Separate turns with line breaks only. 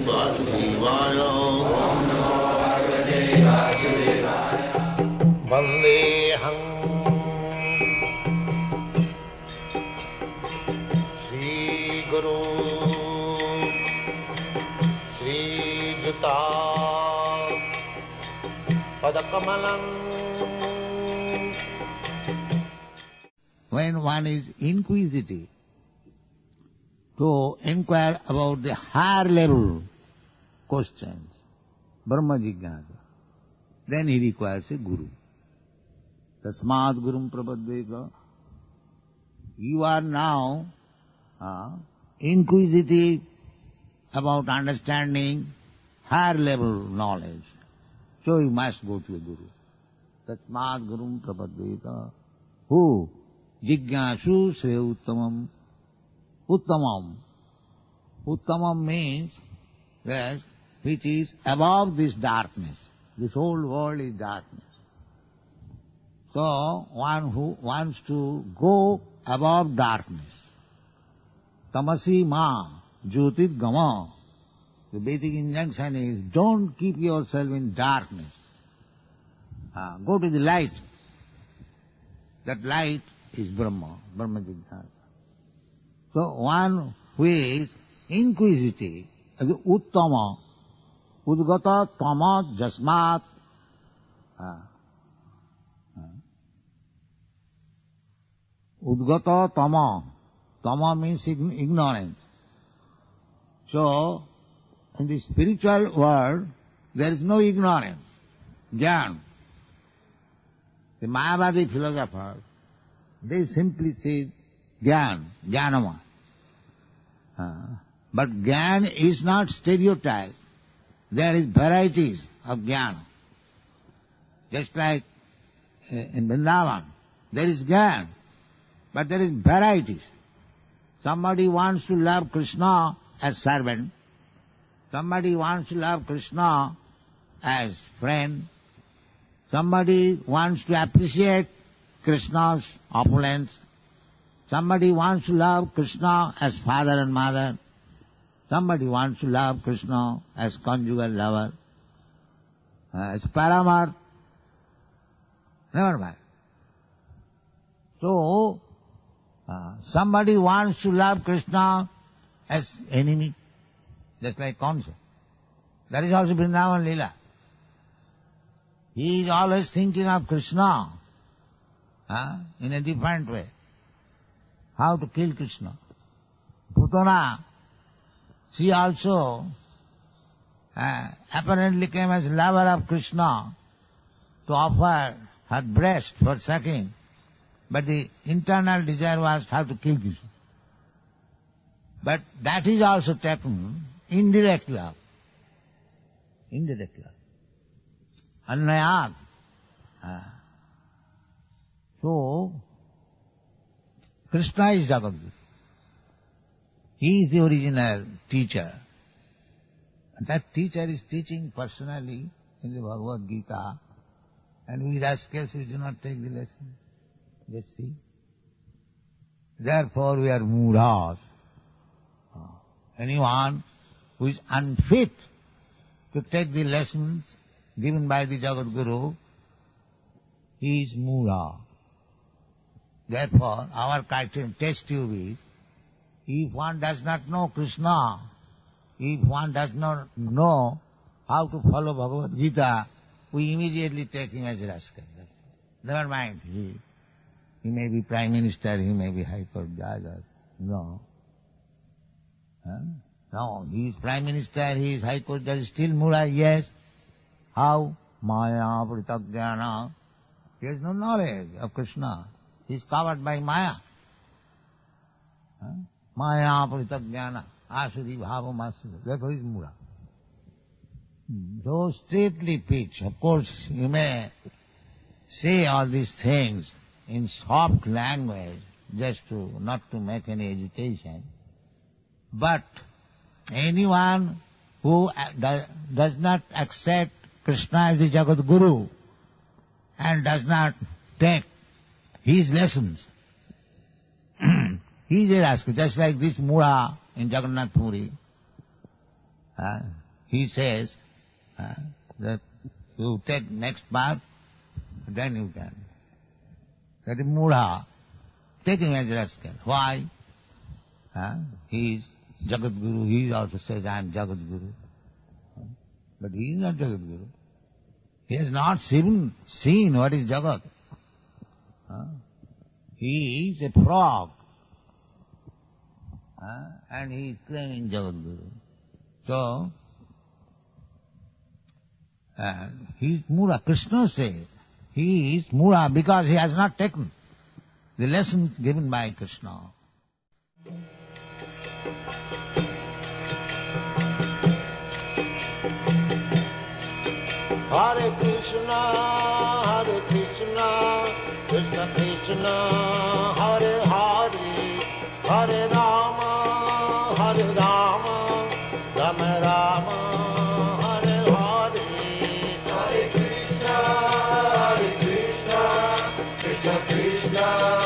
Vasudevaya. Vandeham Shri Guru Shri Juta Padakamalam.
When one is inquisitive to inquire about the higher level questions, Brahma Jignasa, then he requires a guru. Tasmad Gurum Prapaddeka. You are now inquisitive about understanding higher level knowledge, so you must go to a guru. Tasmad Gurum Prapaddeka. Who? Jignasu Sre Uttamam. Uttamam. Uttamam means that which is above this darkness. This whole world is darkness. So one who wants to go above darkness. Tamasi ma jyotit gama. The Vedic injunction is don't keep yourself in darkness. Go to the light. That light is Brahma, Brahma Jignasa. So one who is inquisitive, uttama, udgata tama jasmat, udgata tama, tama means ignorance. So in the spiritual world there is no ignorance, jnana. The Mayavadi philosophers, they simply say jnana, jnanama. But jnana is not stereotype. There is varieties of jnana. Just like in Vrindavan, there is jnana, but there is varieties. Somebody wants to love Krishna as servant. Somebody wants to love Krishna as friend. Somebody wants to appreciate Krishna's opulence. Somebody wants to love Krishna as father and mother. Somebody wants to love Krishna as conjugal lover, as paramar. Never mind. So, somebody wants to love Krishna as enemy, just like Kamsa. That is also Vrindavan Leela. He is always thinking of Krishna in a different way. How to kill Krishna. Putana, she also apparently came as lover of Krishna to offer her breast for sucking, but the internal desire was how to kill Krishna. But that is also taken indirect love. Indirect love. Annayat. So, Krishna is Jagadguru. He is the original teacher. And that teacher is teaching personally in the Bhagavad Gita. And we rascals, we do not take the lesson. Just see. Therefore we are mudras. Anyone who is unfit to take the lessons given by the Jagadguru, he is mudha. Therefore, our test tube is, if one does not know Krishna, if one does not know how to follow Bhagavad Gita, we immediately take him as a rascal. Never mind, he may be Prime Minister, he may be High Court Judge. No. No, he is Prime Minister, he is High Court Judge, still mudha, yes. How? Maya Pritagjana. He has no knowledge of Krishna. He is covered by Maya. Maya Pritagjana. Asuri Bhava Masura. Therefore he is mudha. So straightly pitch. Of course, you may say all these things in soft language, just to not to make any agitation. But anyone who does not accept Krishna as the Jagat Guru and does not take his lessons, he is a rascal, just like this Mudha in Jagannath Puri. he says that you take next path, then you can. That is Mudha, taking as rascal. Why? He is Jagat Guru. He also says, I am Jagat Guru. But he is not Jagat Guru. He has not seen what is Jagat. He is a frog. And he is claiming Jagat Guru. So, he is Mura. Krishna says he is Mura because he has not taken the lessons given by Krishna.
Hare Krishna, Krishna Krishna, Hare Hare, Hare Rama, Rama Rama, Hare Hare. Hare Krishna, Krishna Krishna.